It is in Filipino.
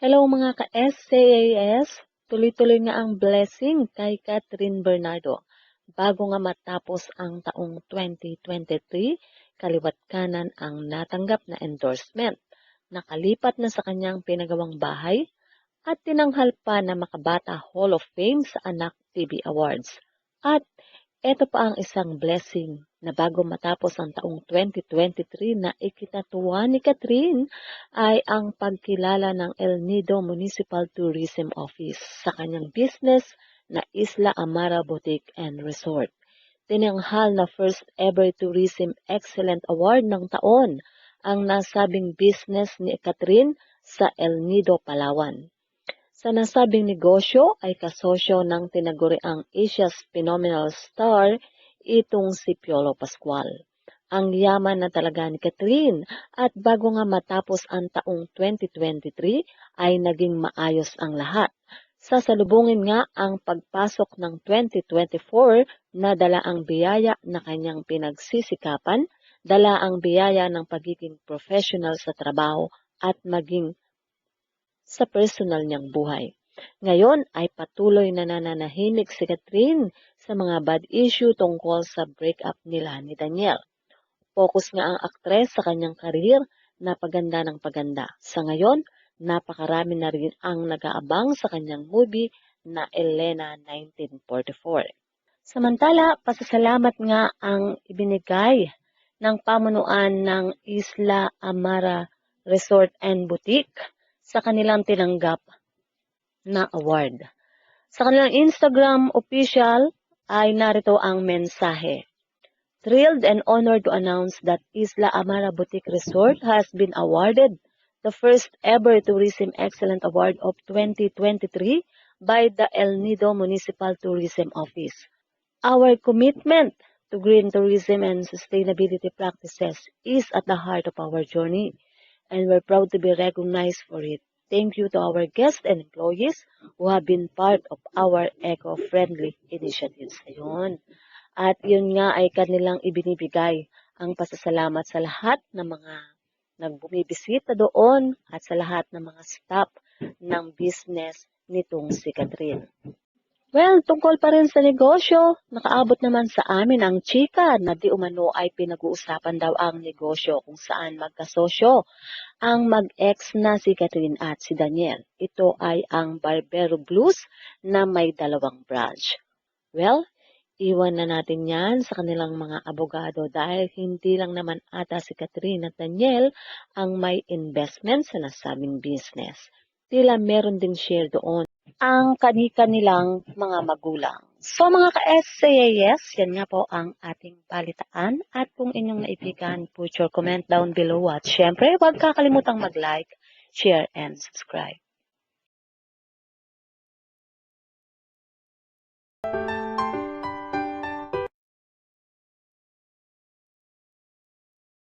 Hello mga ka-SCAS! Tuloy-tuloy nga ang blessing kay Catherine Bernardo. Bago nga matapos ang taong 2023, kaliwat kanan ang natanggap na endorsement. Nakalipat na sa kanyang pinagawang bahay at tinanghal pa na Makabata Hall of Fame sa Anak TV Awards. At ito pa ang isang blessing na bago matapos ang taong 2023 na ikinatuwa ni Catherine ay ang pagkilala ng El Nido Municipal Tourism Office sa kanyang business na Isla Amara Boutique and Resort. Tinanghal na first ever Tourism Excellent Award ng taon ang nasabing business ni Catherine sa El Nido, Palawan. Sa nasabing negosyo ay kasosyo ng tinaguriang Asia's Phenomenal Star itong si Piolo Pascual. Ang yaman na talaga ni Catherine at bago nga matapos ang taong 2023 ay naging maayos ang lahat. Sasalubungin nga ang pagpasok ng 2024 na dala ang biyaya na kanyang pinagsisikapan, dala ang biyaya ng pagiging professional sa trabaho at maging sa personal niyang buhay. Ngayon ay patuloy na nananahimik si Catherine sa mga bad issue tungkol sa breakup nila ni Daniel. Focus nga ang aktres sa kanyang karir na paganda ng paganda. Sa ngayon, napakarami na rin ang nag-aabang sa kanyang movie na Elena 1944. Samantala, pasasalamat nga ang ibinigay ng pamunuan ng Isla Amara Resort and Boutique sa kanilang tinanggap na award. Sa kanilang Instagram official ay narito ang mensahe. Thrilled and honored to announce that Isla Amara Boutique Resort has been awarded the first ever Tourism Excellent Award of 2023 by the El Nido Municipal Tourism Office. Our commitment to green tourism and sustainability practices is at the heart of our journey, and we're proud to be recognized for it. Thank you to our guests and employees who have been part of our eco-friendly initiatives. Ayun. At yun nga ay kanilang ibinibigay ang pasasalamat sa lahat ng mga nagbumibisita doon at sa lahat ng mga staff ng business nitong si Catherine. Well, tungkol pa rin sa negosyo, nakaabot naman sa amin ang chika na di umano ay pinag-uusapan daw ang negosyo kung saan magkasosyo ang mag-ex na si Catherine at si Daniel. Ito ay ang Barbero Blues na may dalawang branch. Well, iwan na natin yan sa kanilang mga abogado dahil hindi lang naman ata si Catherine at Daniel ang may investment sa nasabing business. Tila meron ding share doon ang kanilang mga magulang. So mga ka-SCAS, yan nga po ang ating balitaan. At kung inyong naibigan, put your comment down below. At syempre, huwag kakalimutang mag-like, share, and subscribe.